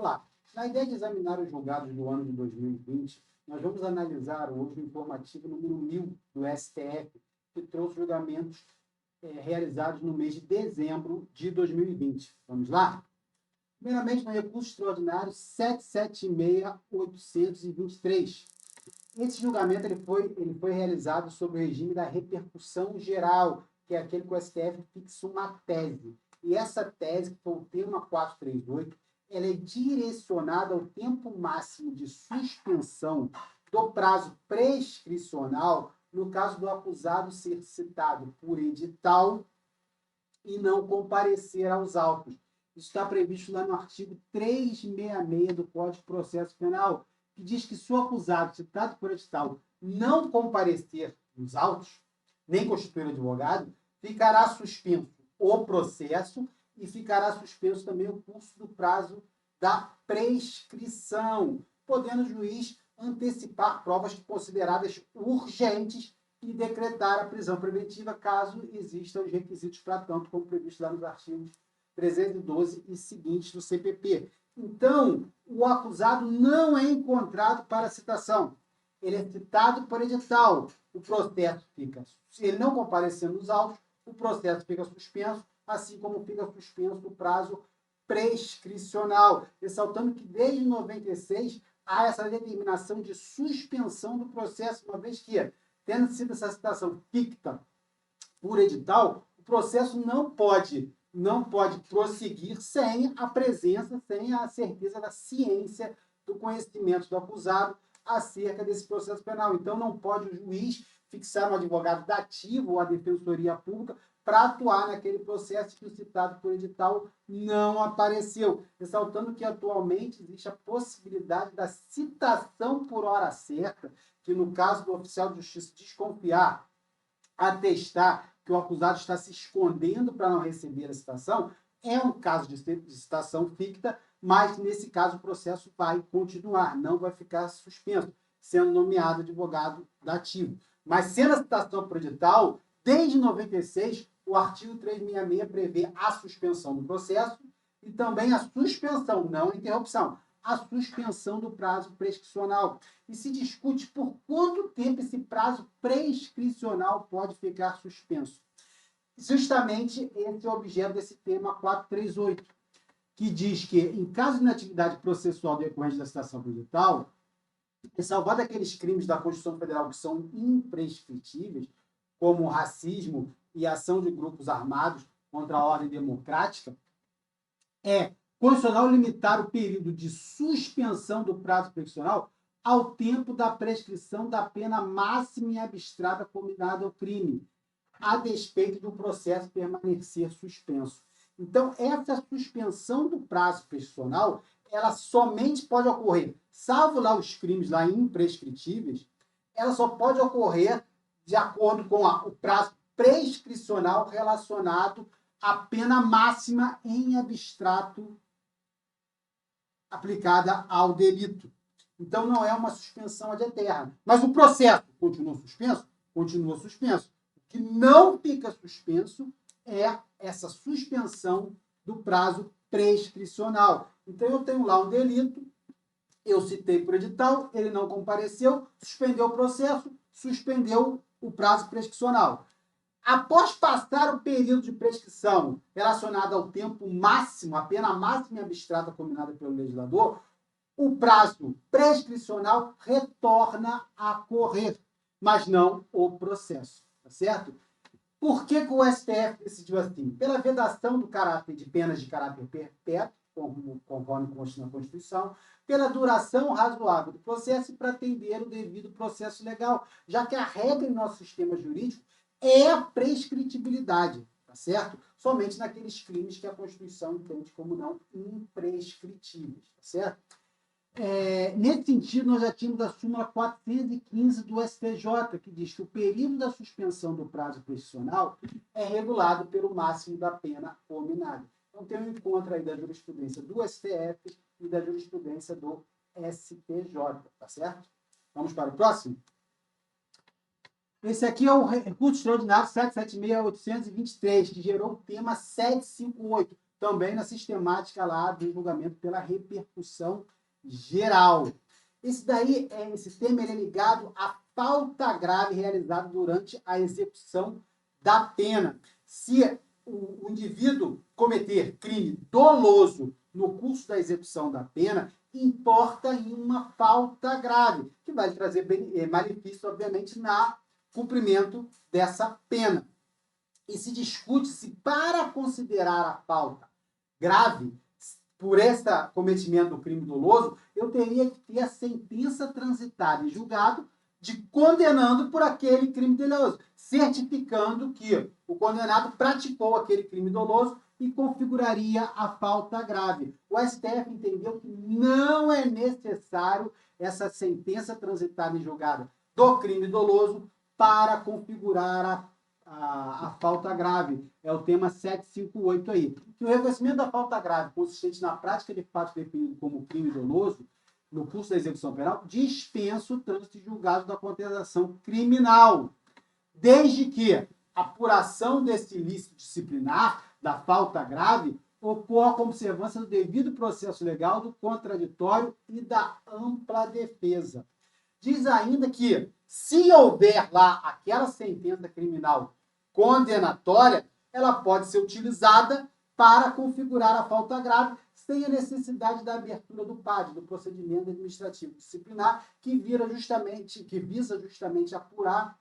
Olá, na ideia de examinar os julgados do ano de 2020, nós vamos analisar hoje o informativo número 1000 do STF, que trouxe julgamentos realizados no mês de dezembro de 2020. Vamos lá? Primeiramente, no recurso extraordinário 776.823. Esse julgamento ele foi realizado sobre o regime da repercussão geral, que é aquele que o STF fixa uma tese. E essa tese, que foi o tema 438, ela é direcionada ao tempo máximo de suspensão do prazo prescricional no caso do acusado ser citado por edital e não comparecer aos autos. Isso está previsto lá no artigo 366 do Código de Processo Penal, que diz que se o acusado citado por edital não comparecer nos autos, nem constituir advogado, ficará suspenso o processo e ficará suspenso também o curso do prazo da prescrição, podendo o juiz antecipar provas consideradas urgentes e decretar a prisão preventiva caso existam os requisitos para tanto, como previsto lá nos artigos 312 e seguintes do CPP. Então, o acusado não é encontrado para citação. Ele é citado por edital. O processo fica, se ele não comparecer nos autos, o processo fica suspenso, assim como fica suspenso o prazo prescricional. Ressaltando que desde 96 há essa determinação de suspensão do processo, uma vez que, tendo sido essa citação ficta por edital, o processo não pode prosseguir sem a presença, sem a certeza da ciência do conhecimento do acusado acerca desse processo penal. Então, não pode o juiz fixar um advogado dativo ou a defensoria pública para atuar naquele processo que o citado por edital não apareceu. Ressaltando que, atualmente, existe a possibilidade da citação por hora certa, que, no caso do oficial de justiça desconfiar, atestar que o acusado está se escondendo para não receber a citação, é um caso de citação ficta, mas nesse caso o processo vai continuar, não vai ficar suspenso, sendo nomeado advogado dativo. Mas sendo a citação por edital, desde 96, o artigo 366 prevê a suspensão do processo e também a suspensão, não a interrupção, a suspensão do prazo prescricional. E se discute por quanto tempo esse prazo prescricional pode ficar suspenso. Justamente esse é o objeto desse tema 438, que diz que, em caso de inatividade processual decorrente da citação por edital, ressalvado aqueles crimes da Constituição Federal que são imprescritíveis, como racismo e ação de grupos armados contra a ordem democrática, é constitucional limitar o período de suspensão do prazo prescricional ao tempo da prescrição da pena máxima e abstrata combinada ao crime, a despeito do processo permanecer suspenso. Então, essa suspensão do prazo prescricional, ela somente pode ocorrer, salvo lá os crimes lá imprescritíveis, ela só pode ocorrer de acordo com o prazo prescricional relacionado à pena máxima em abstrato aplicada ao delito. Então, não é uma suspensão ad eterna. Mas o processo continua suspenso? Continua suspenso. O que não fica suspenso é essa suspensão do prazo prescricional. Então, eu tenho lá um delito, eu citei por edital, ele não compareceu, suspendeu o processo, suspendeu o prazo prescricional. Após passar o período de prescrição relacionado ao tempo máximo, a pena máxima e abstrata combinada pelo legislador, o prazo prescricional retorna a correr, mas não o processo, tá certo? Por que o STF decidiu assim? Pela vedação do caráter de penas de caráter perpétuo, conforme consta na Constituição, pela duração razoável do processo e para atender o devido processo legal, já que a regra em nosso sistema jurídico é a prescritibilidade, tá certo? Somente naqueles crimes que a Constituição entende como não imprescritíveis, tá certo? Nesse sentido, nós já tínhamos a súmula 415 do STJ, que diz que o período da suspensão do prazo prescricional é regulado pelo máximo da pena combinada. Então, tem um encontro aí da jurisprudência do STF e da jurisprudência do STJ, tá certo? Vamos para o próximo? Esse aqui é o recurso extraordinário 776.823, que gerou o tema 758, também na sistemática lá do julgamento pela repercussão geral. Esse tema ele é ligado à falta grave realizada durante a execução da pena. Se o indivíduo cometer crime doloso no curso da execução da pena, importa em uma falta grave, que vai trazer malefício, obviamente, no cumprimento dessa pena. E se discute se, para considerar a falta grave por esse cometimento do crime doloso, eu teria que ter a sentença transitada em julgado de condenando por aquele crime doloso, certificando que o condenado praticou aquele crime doloso e configuraria a falta grave. O STF entendeu que não é necessário essa sentença transitada em julgado do crime doloso para configurar a falta grave. É o tema 758 aí. Que o reconhecimento da falta grave, consistente na prática de fato definido como crime doloso, no curso da execução penal, dispensa o trânsito de julgado da contestação criminal, desde que a apuração desse ilícito disciplinar, da falta grave, ocorra com observância do devido processo legal, do contraditório e da ampla defesa. Diz ainda que, se houver lá aquela sentença criminal condenatória, ela pode ser utilizada para configurar a falta grave, sem a necessidade da abertura do PAD, do procedimento administrativo disciplinar, que visa justamente apurar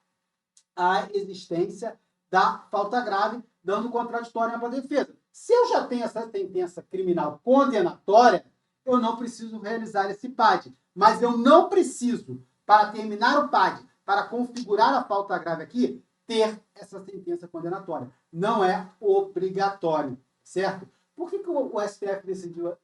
a existência da falta grave, dando contraditório para a defesa. Se eu já tenho essa sentença criminal condenatória, eu não preciso realizar esse PAD. Mas eu não preciso, para terminar o PAD, para configurar a falta grave aqui, ter essa sentença condenatória. Não é obrigatório, certo? Por que o STF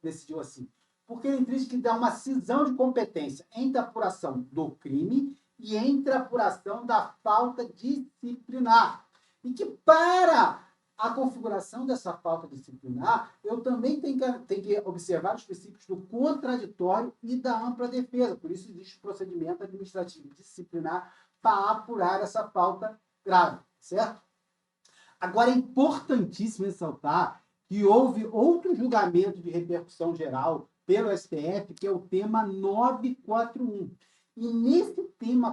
decidiu assim? Porque ele entende que dá uma cisão de competência entre a apuração do crime e entre a apuração da falta disciplinar. E que para a configuração dessa falta disciplinar, eu também tenho que observar os princípios do contraditório e da ampla defesa. Por isso existe o procedimento administrativo disciplinar para apurar essa falta grave, certo? Agora, é importantíssimo ressaltar que houve outro julgamento de repercussão geral pelo STF, que é o tema 941. E nesse tema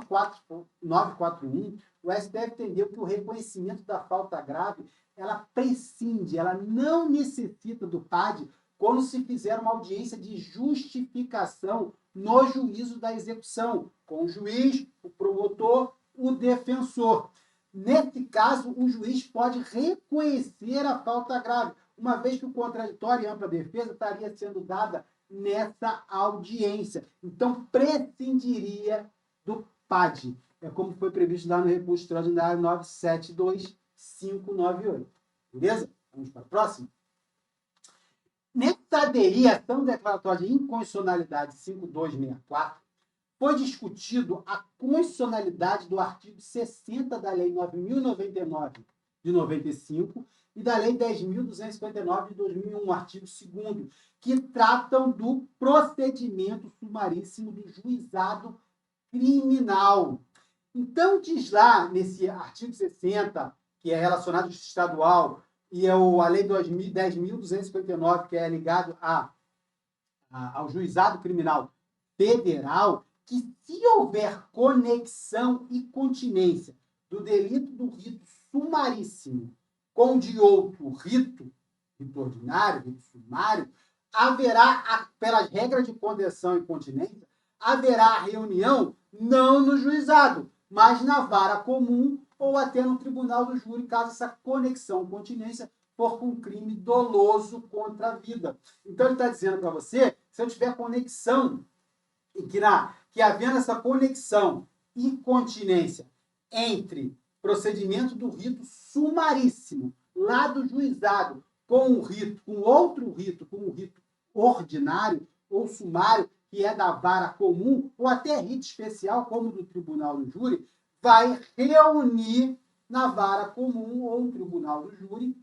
941, o STF entendeu que o reconhecimento da falta grave, ela prescinde, ela não necessita do PAD quando se fizer uma audiência de justificação no juízo da execução, com o juiz, o promotor, o defensor. Nesse caso, o juiz pode reconhecer a falta grave, uma vez que o contraditório e ampla defesa estaria sendo dada nessa audiência. Então, prescindiria do PAD. É como foi previsto lá no recurso extraordinário 972598. Beleza? Vamos para o próximo? Nessa ação declaratória de inconstitucionalidade 5264, foi discutido a constitucionalidade do artigo 60 da Lei 9.099 de 95 e da Lei 10.259 de 2001, artigo 2º, que tratam do procedimento sumaríssimo do juizado criminal. Então, diz lá, nesse artigo 60, que é relacionado ao estadual, e é a Lei 10.259, que é ligado ao juizado criminal federal, que se houver conexão e continência do delito do rito sumaríssimo com de outro rito ordinário, rito sumário, haverá, pelas regras de conexão e continência, haverá reunião não no juizado, mas na vara comum ou até no tribunal do júri, caso essa conexão e continência for com um crime doloso contra a vida. Então, ele está dizendo para você, se eu tiver conexão, e que havendo essa conexão e continência entre procedimento do rito sumaríssimo, lá do juizado, com o rito, com outro rito, com o rito ordinário ou sumário, que é da vara comum, ou até rito especial, como do tribunal do júri, vai reunir na vara comum ou no tribunal do júri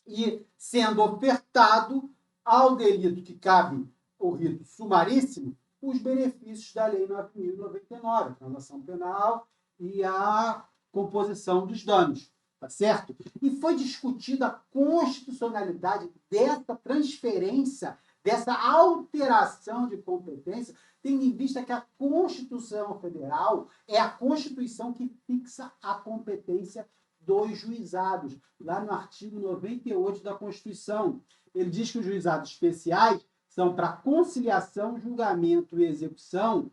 e, sendo ofertado ao delito que cabe o rito sumaríssimo, os benefícios da Lei 9.099, a transação penal e a composição dos danos. tá certo? E foi discutida a constitucionalidade dessa transferência, dessa alteração de competência, tendo em vista que a Constituição Federal é a Constituição que fixa a competência dos juizados, lá no artigo 98 da Constituição. Ele diz que os juizados especiais são para conciliação, julgamento e execução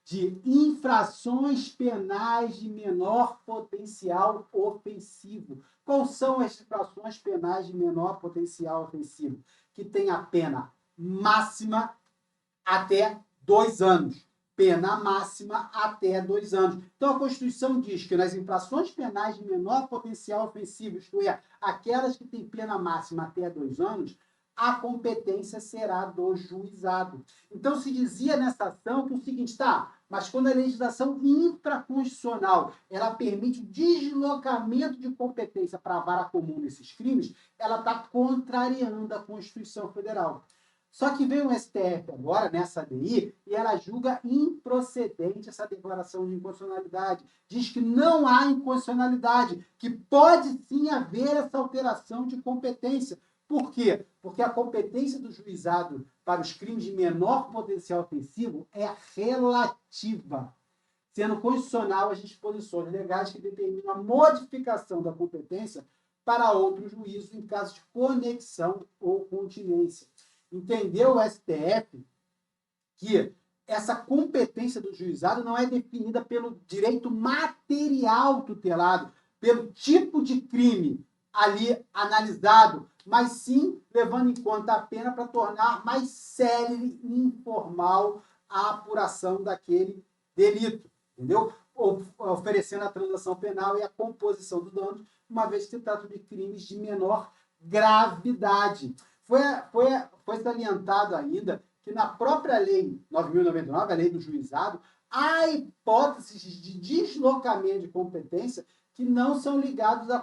de infrações penais de menor potencial ofensivo. Quais são as infrações penais de menor potencial ofensivo? Que tem a pena máxima até 2 anos. Pena máxima até 2 anos. Então, a Constituição diz que nas infrações penais de menor potencial ofensivo, isto é, aquelas que têm pena máxima até 2 anos, a competência será do juizado. Então, se dizia nessa ação que o seguinte, tá, mas quando a legislação infraconstitucional ela permite o deslocamento de competência para a vara comum nesses crimes, ela está contrariando a Constituição Federal. Só que veio o STF agora, nessa ADI, e ela julga improcedente essa declaração de inconstitucionalidade. Diz que não há inconstitucionalidade, que pode sim haver essa alteração de competência. Por quê? Porque a competência do juizado para os crimes de menor potencial ofensivo é relativa, sendo constitucional as disposições legais que determinam a modificação da competência para outro juízo em caso de conexão ou continência. Entendeu o STF que essa competência do juizado não é definida pelo direito material tutelado, pelo tipo de crime ali analisado, mas sim levando em conta a pena para tornar mais célere e informal a apuração daquele delito, entendeu? Oferecendo a transação penal e a composição do dano, uma vez que se trata de crimes de menor gravidade. Foi salientado ainda que na própria lei 9.099, a lei do juizado, há hipóteses de deslocamento de competência que não são ligados à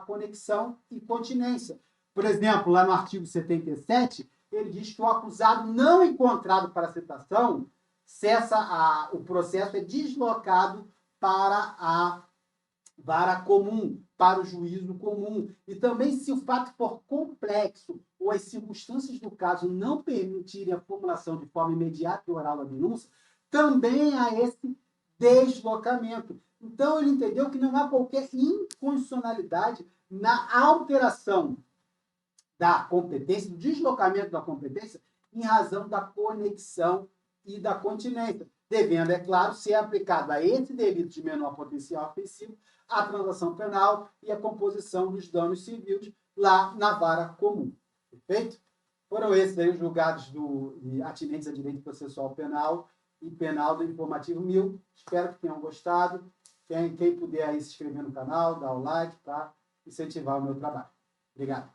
conexão e continência. Por exemplo, lá no artigo 77, ele diz que o acusado não encontrado para citação, o processo é deslocado para a vara comum, para o juízo comum. E também, se o fato for complexo ou as circunstâncias do caso não permitirem a formulação de forma imediata e oral da denúncia, também há esse deslocamento. Então, ele entendeu que não há qualquer inconstitucionalidade na alteração da competência, do deslocamento da competência, em razão da conexão e da continência, devendo, é claro, ser aplicado a esse delito de menor potencial ofensivo a transação penal e a composição dos danos civis lá na vara comum. Perfeito? Foram esses aí os julgados atinentes a direito processual penal e penal do Informativo 1000. Espero que tenham gostado. Quem puder aí se inscrever no canal, dar o like para incentivar o meu trabalho. Obrigado.